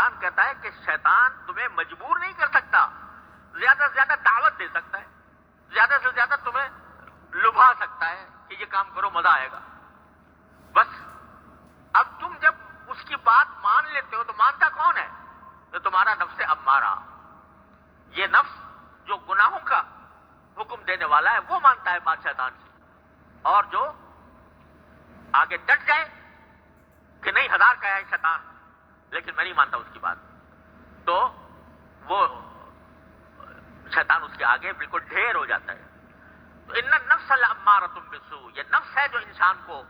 قرآن کہتا ہے کہ شیطان تمہیں مجبور نہیں کر سکتا، زیادہ سے زیادہ دعوت دے سکتا ہے، زیادہ سے زیادہ تمہیں لبھا سکتا ہے کہ یہ کام کرو مزہ آئے گا، بس۔ اب تم جب اس کی بات مان لیتے ہو تو مانتا کون ہے؟ تو تمہارا نفس امارہ، یہ نفس جو گناہوں کا حکم دینے والا ہے وہ مانتا ہے بات شیطان کی، اور جو آگے ڈٹ جائے کہ نہیں ہزار کا ہے شیطان لیکن میں نہیں مانتا اس کی بات، تو وہ شیطان اس کے آگے بالکل ڈھیر ہو جاتا ہے۔ تو ان النفس لامارۃ بالسوء، یہ نفس ہے جو انسان کو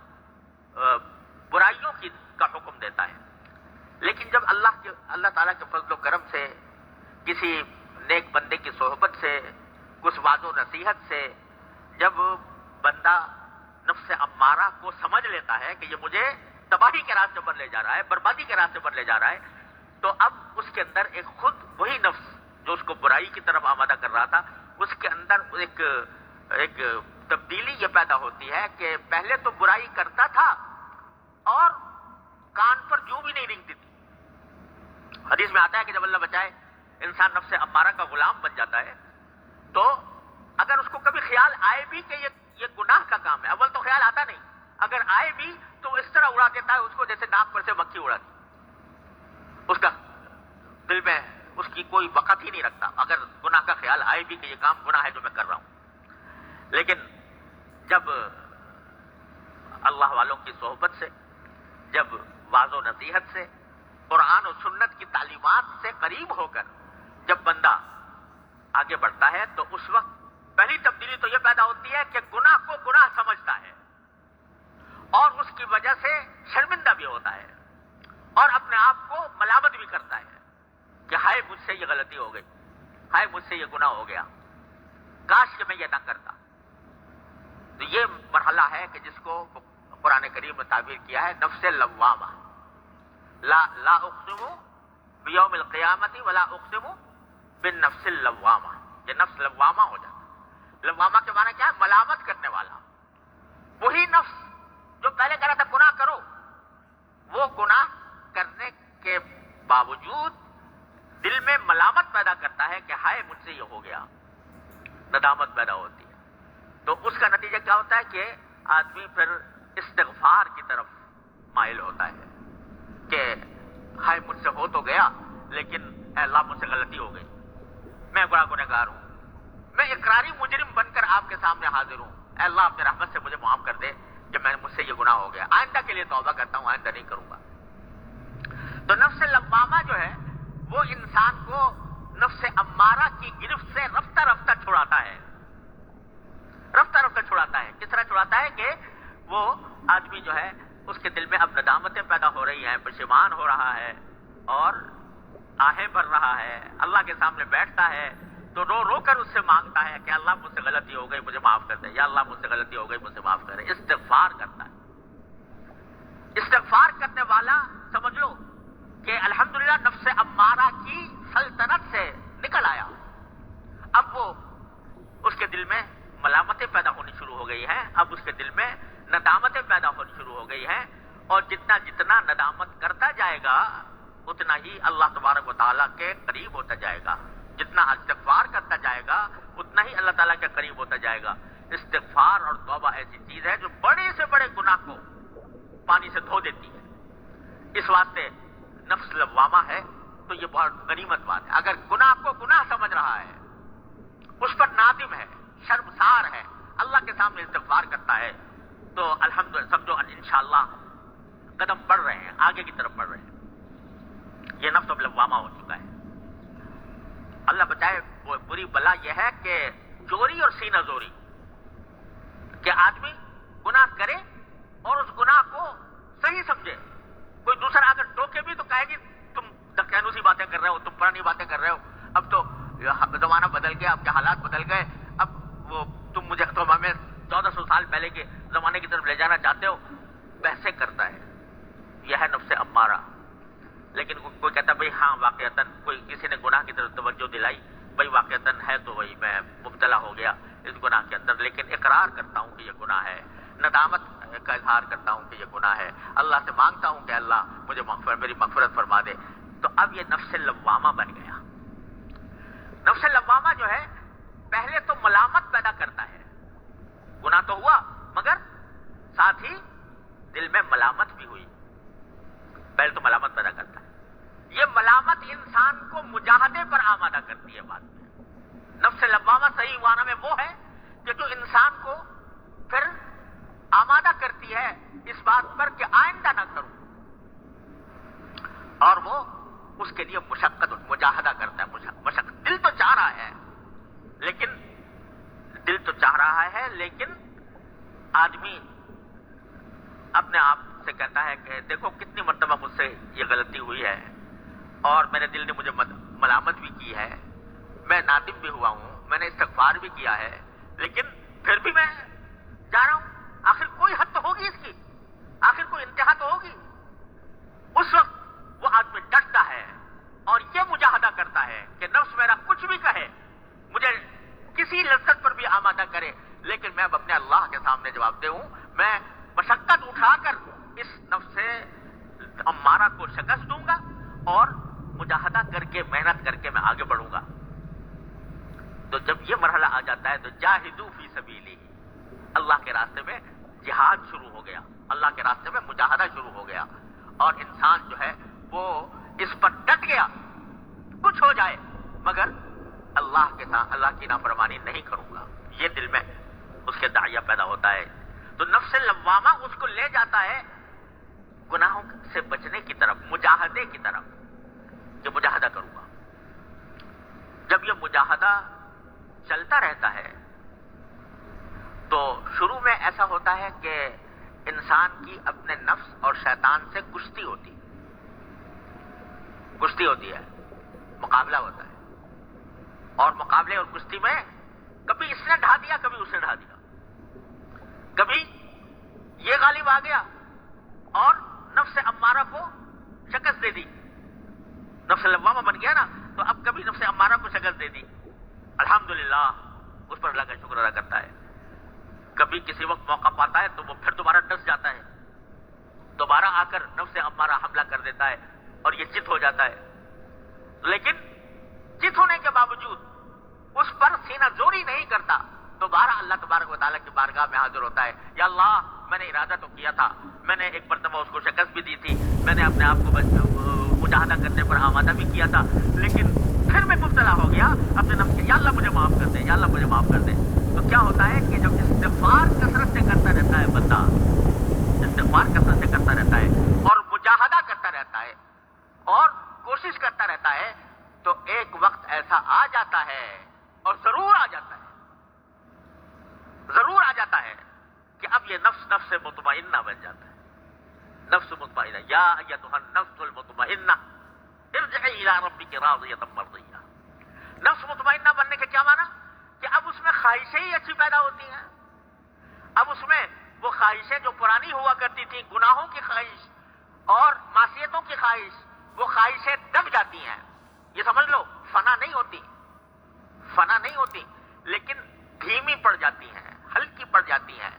برائیوں کا حکم دیتا ہے۔ لیکن جب اللہ تعالیٰ کے فضل و کرم سے، کسی نیک بندے کی صحبت سے، کچھ وعظ و نصیحت سے جب بندہ نفس امارہ کو سمجھ لیتا ہے کہ یہ مجھے تباہی کے راستے پر لے جا رہا ہے، بربادی کے راستے پر لے جا رہا ہے، تو اب اس کے اندر ایک خود وہی نفس جو اس کو برائی کی طرف آمادہ کر رہا تھا، اس کے اندر ایک تبدیلی یہ پیدا ہوتی ہے کہ پہلے تو برائی کرتا تھا اور کان پر جوں بھی نہیں رینگتی تھی۔ حدیث میں آتا ہے کہ جب اللہ بچائے انسان نفس امارہ کا غلام بن جاتا ہے تو اگر اس کو کبھی خیال آئے بھی کہ یہ گناہ کا کام ہے، اول تو خیال آتا نہیں، اگر آئے بھی تو اس طرح اڑا دیتا ہے اس کو جیسے ناک پر سے مکھی اڑاتی، اس کا دل میں اس کی کوئی وقت ہی نہیں رکھتا اگر گناہ کا خیال آئے بھی کہ یہ کام گناہ ہے جو میں کر رہا ہوں۔ لیکن جب اللہ والوں کی صحبت سے، جب واعظ و نصیحت سے، قرآن و سنت کی تعلیمات سے قریب ہو کر جب بندہ آگے بڑھتا ہے تو اس وقت پہلی تبدیلی تو یہ پیدا ہوتی ہے کہ گناہ کو گناہ سمجھتا ہے اور اس کی وجہ سے شرمندہ بھی ہوتا ہے اور اپنے آپ کو ملامت بھی کرتا ہے کہ ہائے مجھ سے یہ غلطی ہو گئی، ہائے مجھ سے یہ گناہ ہو گیا، کاش کہ میں یہ نہ کرتا۔ تو یہ مرحلہ ہے کہ جس کو قرآن کریم نے تعبیر کیا ہے نفس لوامہ، لا اقسم بیوم القیامت ولا اقسم بالنفس اللوامہ، یہ نفس لوامہ ہو جاتا ہے۔ لوامہ کے معنی کیا ہے؟ ملامت کرنے والا، وہی نفس جو پہلے کہہ رہا تھا گناہ کرو، وہ گناہ کرنے کے باوجود دل میں ملامت پیدا کرتا ہے کہ ہائے مجھ سے یہ ہو گیا، ندامت پیدا ہوتی ہے۔ تو اس کا نتیجہ کیا ہوتا ہے کہ آدمی پھر استغفار کی طرف مائل ہوتا ہے کہ ہائے مجھ سے ہو تو گیا لیکن اے اللہ مجھ سے غلطی ہو گئی، میں گنہگار ہوں، میں اقراری مجرم بن کر آپ کے سامنے حاضر ہوں، اے اللہ اپنے رحمت سے مجھے معاف کر دے کہ مجھ سے یہ گناہ ہو گیا، آئندہ کے لیے توبہ کرتا ہوں، آئندہ نہیں کروں گا۔ تو نفس لوامہ جو ہے وہ انسان کو نفس امارہ کی گرفت سے رفتہ رفتہ چھڑاتا ہے، رفتہ رفتہ چھڑاتا ہے۔ کس طرح چھڑاتا ہے کہ وہ آدمی جو ہے اس کے دل میں اب ندامتیں پیدا ہو رہی ہیں، پشیمان ہو رہا ہے اور آہیں بھر رہا ہے، اللہ کے سامنے بیٹھتا ہے تو رو رو کر اس سے مانگتا ہے کہ اللہ مجھ سے غلطی ہو گئی مجھے معاف کر دے، یا اللہ مجھ سے غلطی ہو گئی مجھ سے معاف کرے، استغفار کرتا ہے۔ استغفار کرنے والا سمجھ لو کہ الحمدللہ نفس امارہ کی سلطنت سے نکل آیا، اب وہ اس کے دل میں ملامتیں پیدا ہونی شروع ہو گئی ہیں، اب اس کے دل میں ندامتیں پیدا ہونی شروع ہو گئی ہیں، اور جتنا ندامت کرتا جائے گا اتنا ہی اللہ تبارک و تعالیٰ کے قریب ہوتا جائے گا، جتنا استغفار کرتا جائے گا اتنا ہی اللہ تعالیٰ کے قریب ہوتا جائے گا۔ استغفار اور توبہ ایسی چیز ہے جو بڑے سے بڑے گناہ کو پانی سے دھو دیتی ہے، اس واسطے نفس لوامہ ہے تو یہ بہت غنیمت بات ہے۔ اگر گناہ کو گناہ سمجھ رہا ہے، اس پر نادم ہے، شرمسار ہے، اللہ کے سامنے استغفار کرتا ہے تو الحمدللہ سمجھو انشاءاللہ قدم بڑھ رہے ہیں، آگے کی طرف بڑھ رہے ہیں۔ یہ نفس اب لوامہ ہو چکا ہے۔ اللہ بچائے، وہ بری بلا یہ ہے کہ چوری اور سینہ زوری، کہ آدمی گناہ کرے اور اس گناہ کو صحیح سمجھے، کوئی دوسرا اگر ٹوکے بھی تو کہے گی تم دقیانوسی باتیں کر رہے ہو، تم پرانی باتیں کر رہے ہو، اب تو زمانہ بدل گیا، اب کے حالات بدل گئے، اب وہ تم ہمیں 1400 سال پہلے کے زمانے کی طرف لے جانا چاہتے ہو، بحثیں کرتا ہے۔ یہ ہے نفس امارہ۔ لیکن کوئی کہتا ہے بھئی ہاں واقعتاً کوئی کسی نے گناہ کی طرف توجہ دلائی، بھئی واقعتاً ہے تو وہی میں مبتلا ہو گیا اس گناہ کے اندر، لیکن اقرار کرتا ہوں کہ یہ گناہ ہے، ندامت کا اظہار کرتا ہوں کہ یہ گناہ ہے، اللہ سے مانگتا ہوں کہ اللہ مجھے میری مغفرت فرما دے۔ تو اب یہ نفس لوامہ بن گیا. نفس لوامہ جو ہے پہلے تو ملامت پیدا کرتا ہے، گناہ تو ہوا مگر ساتھ ہی دل میں ملامت بھی ہوئی. پہلے تو ملامت پیدا کرتا ہے. یہ ملامت انسان کو مجاہدے پر آمادہ کرتی ہے بعد میں. نفس لوامہ صحیح معنی میں وہ ہے کہ جو انسان کو پھر آمادہ کرتی ہے اس بات پر کہ آئندہ نہ کروں، اور وہ اس کے لیے مشقت مجاہدہ کرتا ہے. مشقت دل تو چاہ رہا ہے لیکن آدمی اپنے آپ سے کہتا ہے کہ دیکھو کتنی مرتبہ مجھ سے یہ غلطی ہوئی ہے اور میرے دل نے مجھے ملامت بھی کی ہے، میں نادم بھی ہوا ہوں، میں نے استغفار بھی کیا ہے، لیکن پھر بھی میں جا رہا ہوں. آخر کوئی حد تو ہوگی اس کی، آخر کوئی انتہا تو ہوگی. اس وقت وہ آدمی ڈٹتا ہے اور یہ مجاہدہ کرتا ہے کہ نفس میرا کچھ بھی کہے، مجھے کسی لذت پر بھی آمادہ کرے، لیکن میں اب اپنے اللہ کے سامنے جواب دے ہوں. میں مشقت اٹھا کر اس نفس سے امارہ کو شکست دوں گا اور مجاہدہ کر کے محنت کر کے میں آگے بڑھوں گا. تو جب یہ مرحلہ آ جاتا ہے تو جاہدوا فی سبیلہ، اللہ کے راستے میں جہاد شروع ہو گیا، اللہ کے راستے میں مجاہدہ شروع ہو گیا، اور انسان جو ہے وہ اس پر ڈٹ گیا، کچھ ہو جائے مگر اللہ کے ساتھ اللہ کی نافرمانی نہیں کروں گا. یہ دل میں اس کے داعیہ پیدا ہوتا ہے. تو نفس لوامہ اس کو لے جاتا ہے گناہوں سے بچنے کی طرف، مجاہدے کی طرف، کہ مجاہدہ کروں گا. جب یہ مجاہدہ چلتا رہتا ہے تو شروع میں ایسا ہوتا ہے کہ انسان کی اپنے نفس اور شیطان سے کشتی ہوتی ہے، مقابلہ ہوتا ہے، اور مقابلے اور کشتی میں کبھی اس نے ڈھا دیا کبھی اس نے ڈھا دیا، کبھی یہ غالب آ گیا اور نفس امارہ کو شکست دے دی. نفس لوامہ بن گیا نا، تو اب کبھی نفس امارہ کو شکست دے دی، الحمدللہ اس پر اللہ کا شکر ادا کرتا ہے. کبھی کسی وقت موقع پاتا ہے تو وہ پھر دوبارہ ڈس جاتا ہے، دوبارہ آ کر نفس امارہ حملہ کر دیتا ہے اور یہ چت ہو جاتا ہے. لیکن چت ہونے کے باوجود اس پر سینہ زوری نہیں کرتا، دوبارہ اللہ تبارک و تعالیٰ کی بارگاہ میں حاضر ہوتا ہے. یا اللہ، میں نے ارادہ تو کیا تھا، میں نے ایک مرتبہ اس کو شکست بھی دی تھی، میں نے اپنے آپ کو مجاہدہ کرنے پر آمادہ بھی کیا تھا، لیکن پھر میں مبتلا ہو گیا اپنے نفس کے. یا اللہ مجھے معاف کر دے، یا اللہ مجھے معاف کر دے. تو کیا ہوتا ہے کہ جب استغفار کثرت سے کرتا رہتا ہے بندہ، استغفار کثرت سے کرتا رہتا ہے اور مجاہدہ کرتا رہتا ہے اور کوشش کرتا رہتا ہے، تو ایک وقت ایسا آ جاتا ہے، اور ضرور آ جاتا ہے کہ اب یہ نفس مطمئنہ بن جاتا ہے. نفس مطمئنہ، یا ایتھا النفس المطمئنہ ارجعی الی ربک راضیۃ مرضیہ. نفس مطمئنہ بننے کے کیا معنی؟ کہ اب اس میں خواہشیں ہی اچھی پیدا ہوتی ہیں. اب اس میں وہ خواہشیں جو پرانی ہوا کرتی تھیں، گناہوں کی خواہش اور معصیتوں کی خواہش، وہ خواہشیں دب جاتی ہیں. یہ سمجھ لو فنا نہیں ہوتی، لیکن دھیمی پڑ جاتی ہیں، ہلکی پڑ جاتی ہیں،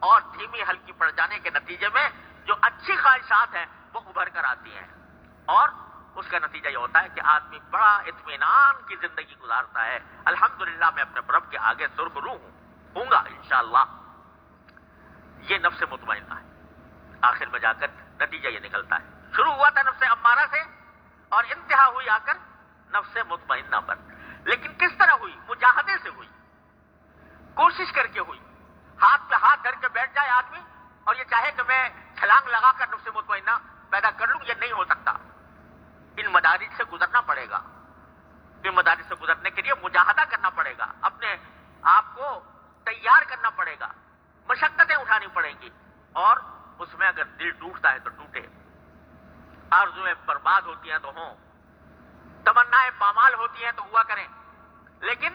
اور دھیمی ہلکی پڑ جانے کے نتیجے میں جو اچھی خواہشات ہیں وہ ابھر کر آتی ہیں، اور اس کا نتیجہ یہ ہوتا ہے کہ آدمی بڑا اطمینان کی زندگی گزارتا ہے. الحمدللہ میں اپنے رب کے آگے سرخرو ہوں گا انشاءاللہ. یہ نفس مطمئنہ ہے. آخر میں جا کر نتیجہ یہ نکلتا ہے، شروع ہوا تھا نفس امارہ سے اور انتہا ہوئی آ کر نفس مطمئنہ پر. لیکن کس طرح ہوئی؟ مجاہدے سے ہوئی، کوشش کر کے ہوئی. ہاتھ پہ ہاتھ دھر کے بیٹھ جائے آدمی اور یہ چاہے کہ میں چھلانگ لگا کر نفس مطمئنہ پیدا کر لوں، یہ نہیں ہو سکتا. ان مدارج سے گزرنا پڑے گا. ان مدارج سے گزرنے کے لیے مجاہدہ کرنا پڑے گا، اپنے آپ کو تیار کرنا پڑے گا، مشقتیں اٹھانی پڑیں گی. اور اس میں اگر دل ٹوٹتا ہے تو ٹوٹے، آرزویں برباد ہوتی ہیں تو ہوں، تمنائیں پامال ہوتی ہیں تو ہوا کریں، لیکن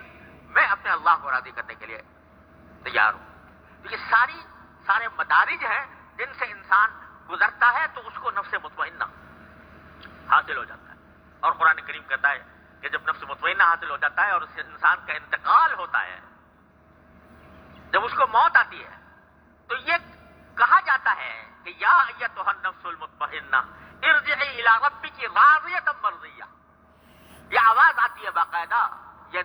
میں اپنے اللہ کو راضی کرنے کے لیے تیار ہوں. تو یہ سارے مدارج ہیں جن سے انسان گزرتا ہے تو اس کو نفس مطمئنہ حاصل ہو جاتا ہے. اور قرآن کریم کہتا ہے کہ جب نفس مطمئنہ حاصل ہو جاتا ہے اور اس انسان کا انتقال ہوتا ہے، جب اس کو موت آتی ہے، تو یہ کہا جاتا ہے کہ یا ایتھا النفس المطمئنہ ارجعی الی ربک راضیۃ مرضیہ. باقاعدہ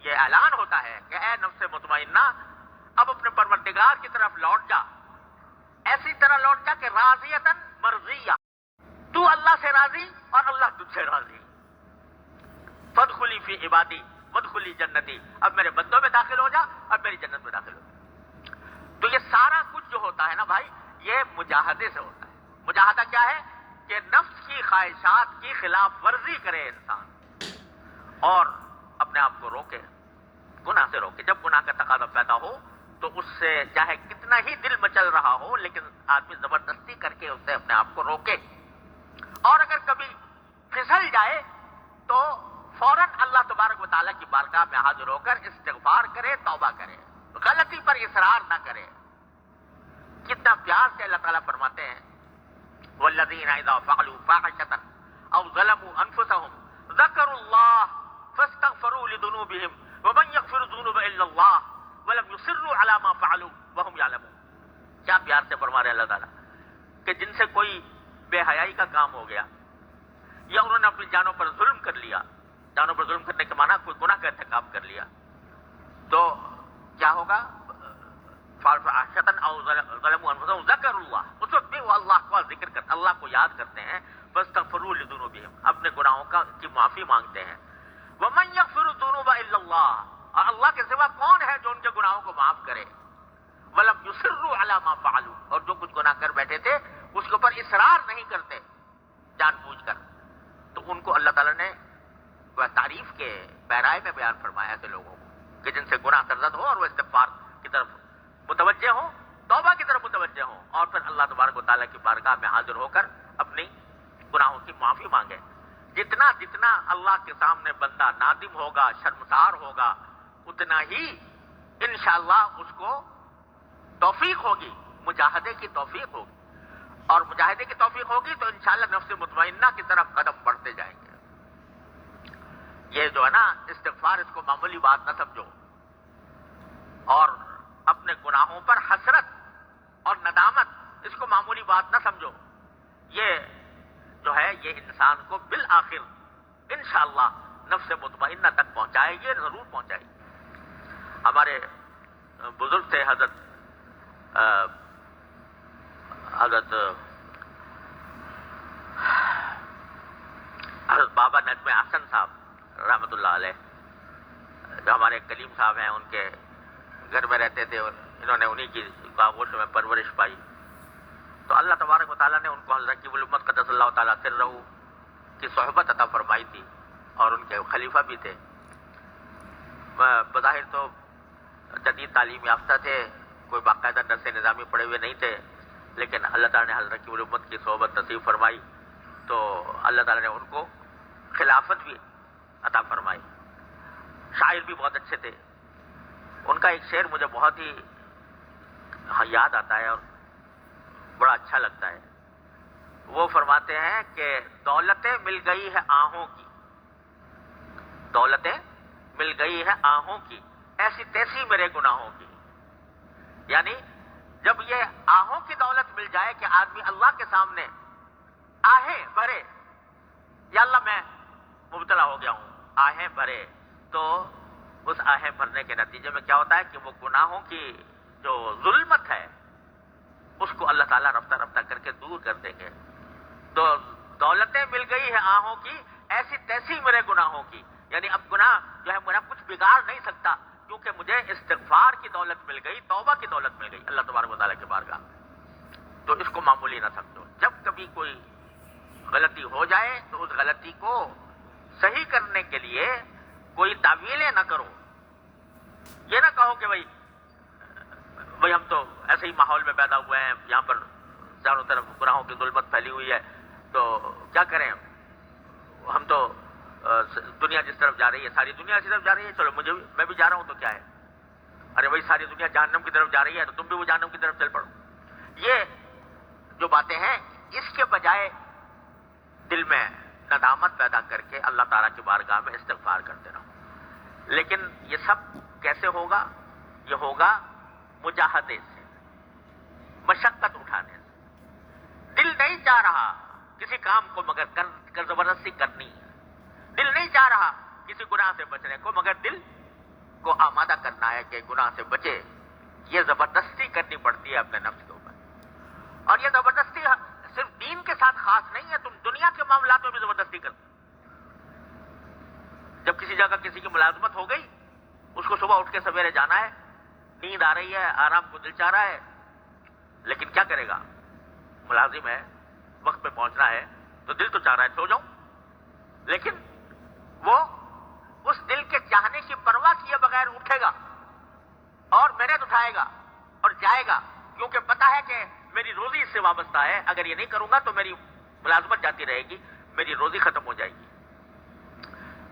یہ اعلان ہوتا ہے کہ اے نفس مطمئنہ اب اپنے پروردگار کی طرف لوٹ جا، ایسی طرح لوٹ جا کہ راضیتاً مرضیہ، تو اللہ سے راضی اور اللہ تجھ سے راضی۔ فادخلی فی عبادی وادخلی جنتی، اب میرے بندوں میں داخل ہو جا، اب میری جنت میں داخل ہو جا۔ تو یہ سارا کچھ جو ہوتا ہے نا بھائی، یہ مجاہدے سے ہوتا ہے۔ مجاہدہ کیا ہے؟ کہ نفس کی خواہشات کی خلاف ورزی کرے انسان اور اپنے آپ کو روکے، گناہ سے روکے۔ جب گناہ کا تقاضا پیدا ہو تو اس سے چاہے کتنا ہی دل مچل رہا ہو، لیکن آدمی زبردستی کر کے اس سے اپنے آپ کو روکے، اور اگر کبھی پھسل جائے تو فوراً اللہ تبارک و تعالیٰ کی بارگاہ میں حاضر ہو کر استغفار کرے، توبہ کرے، غلطی پر اصرار نہ کرے۔ کتنا پیار سے اللہ تعالیٰ فرماتے ہیں والذین اذا فعلوا فاحشۃ او ظلموا انفسهم ذکروا اللہ فاستغفروا لذنوبهم ومن یغفر الذنوب الا اللہ ولم یصروا علی ما فعلوا وهم یعلمون۔ کیا پیار سے فرما رہے اللہ تعالیٰ کہ جن سے کوئی بے حیائی کا کام ہو گیا یا انہوں نے اپنی جانوں پر ظلم کر لیا، جانوں پر ظلم کرنے کے معنی کوئی گناہ کا ارتکاب کر لیا، تو کیا ہوگا؟ فاحشۃ او ظلموا انفسهم ذکروا اللہ، اس وقت بھی وہ اللہ کا ذکر کرتے، اللہ کو یاد کرتے ہیں، فاستغفروا لذنوبهم، اپنے گناہوں کی معافی مانگتے ہیں۔ ومن یغفر الذنوب الا اللہ، اور اللہ کے سوا کون ہے جو ان کے گناہوں کو معاف کرے؟ ولم یصروا علی ما فعلوا، اور جو کچھ گناہ کر بیٹھے تھے اس کے اوپر اصرار نہیں کرتے جان بوجھ کر، تو ان کو اللہ تعالیٰ نے تعریف کے پیرائے میں بیان فرمایا ایسے لوگوں کو کہ جن سے گناہ سرزد ہو اور وہ استغفار کی طرف متوجہ ہوں، توبہ کی طرف متوجہ ہوں، اور پھر اللہ تبارک و تعالیٰ کی بارگاہ میں حاضر ہو کر اپنی گناہوں کی معافی مانگے۔ جتنا جتنا اللہ کے سامنے بندہ نادم ہوگا، شرمسار ہوگا، اتنا ہی انشاءاللہ اس کو توفیق ہوگی، مجاہدے کی توفیق ہوگی، اور مجاہدے کی توفیق ہوگی تو انشاءاللہ نفس مطمئنہ کی طرف قدم بڑھتے جائیں گے۔ یہ جو ہے نا استغفار، اس کو معمولی بات نہ سمجھو، اور اپنے گناہوں پر حسرت اور ندامت اس کو معمولی بات نہ سمجھو۔ یہ جو ہے یہ انسان کو بالآخر انشاءاللہ نفس مطمئنہ تک پہنچائے گی، ضرور پہنچائے گی۔ ہمارے بزرگ تھے حضرت بابا نجم احسن صاحب رحمۃ اللہ علیہ، جو ہمارے کلیم صاحب ہیں، ان کے گھر میں رہتے تھے اور انہوں نے انہی کی آغوش میں پرورش پائی، تو اللہ تبارک و تعالیٰ نے ان کو حضرت رکیب الامت قدس اللہ تعالیٰ سرہ کی صحبت عطا فرمائی تھی، اور ان کے خلیفہ بھی تھے۔ بظاہر تو جدید تعلیم یافتہ تھے، کوئی باقاعدہ درس نظامی پڑھے ہوئے نہیں تھے، لیکن اللہ تعالیٰ نے حضرت رکیب الامت کی صحبت نصیب فرمائی تو اللہ تعالیٰ نے ان کو خلافت بھی عطا فرمائی۔ شاعر بھی بہت اچھے تھے، ان کا ایک شعر مجھے بہت ہی یاد آتا ہے اور بڑا اچھا لگتا ہے۔ وہ فرماتے ہیں کہ دولتیں مل گئی ہے آہوں کی، دولتیں مل گئی ہے آہوں کی، ایسی تیسی میرے گناہوں کی۔ یعنی جب یہ آہوں کی دولت مل جائے کہ آدمی اللہ کے سامنے آہیں بھرے، یا اللہ میں مبتلا ہو گیا ہوں، آہیں بھرے، تو اس آہیں بھرنے کے نتیجے میں کیا ہوتا ہے کہ وہ گناہوں کی جو ظلمت ہے اس کو اللہ تعالیٰ رفتہ رفتہ کر کے دور کر دیں گے۔ تو دولتیں مل گئی ہے آہوں کی، ایسی تیسی میرے گناہوں کی، یعنی اب گناہ جو ہے میرا کچھ بگاڑ نہیں سکتا، کیونکہ مجھے استغفار کی دولت مل گئی، توبہ کی دولت مل گئی اللہ تبارک و تعالیٰ کے بارگاہ میں۔ تو اس کو معمولی نہ سمجھو۔ جب کبھی کوئی غلطی ہو جائے تو اس غلطی کو صحیح کرنے کے لیے کوئی تعویلیں نہ کرو۔ یہ نہ کہو کہ بھائی ہم تو ایسے ہی ماحول میں پیدا ہوئے ہیں، یہاں پر چاروں طرف گناہوں کی ظلمت پھیلی ہوئی ہے، تو کیا کریں ہم تو دنیا جس طرف جا رہی ہے، ساری دنیا اسی طرف جا رہی ہے، چلو میں بھی جا رہا ہوں تو کیا ہے، ارے بھائی ساری دنیا جہنم کی طرف جا رہی ہے تو تم بھی وہ جہنم کی طرف چل پڑو۔ یہ جو باتیں ہیں، اس کے بجائے دل میں ندامت پیدا کر کے اللہ تعالیٰ کی بارگاہ میں استغفار کرتے رہو۔ لیکن یہ سب کیسے ہوگا؟ یہ ہوگا مجاہدے سے، مشقت اٹھانے سے۔ دل نہیں چاہ رہا کسی کام کو مگر کر زبردستی کرنی ہے، دل نہیں چاہ رہا کسی گناہ سے بچنے کو، مگر دل کو آمادہ کرنا ہے کہ گناہ سے بچے، یہ زبردستی کرنی پڑتی ہے اپنے نفس کے اوپر۔ اور یہ زبردستی صرف دین کے ساتھ خاص نہیں ہے، تم دنیا کے معاملات میں بھی زبردستی کرتے۔ جب کسی جگہ کسی کی ملازمت ہو گئی، اس کو صبح اٹھ کے سویرے جانا ہے، نیند آ رہی ہے، آرام کو دل چاہ رہا ہے، لیکن کیا کرے گا؟ ملازم ہے، وقت پہ پہنچنا ہے، تو دل تو چاہ رہا ہے سو جاؤں، لیکن وہ اس دل کے چاہنے کی پرواہ کیے بغیر اٹھے گا اور محنت اٹھائے گا اور جائے گا، کیونکہ پتا ہے کہ میری روزی اس سے وابستہ ہے، اگر یہ نہیں کروں گا تو میری ملازمت جاتی رہے گی، میری روزی ختم ہو جائے گی۔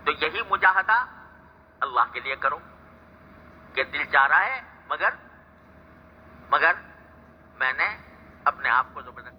تو یہی مجاہدہ اللہ کے لیے کرو کہ دل چاہ رہا ہے، مگر میں نے اپنے آپ کو زبردستی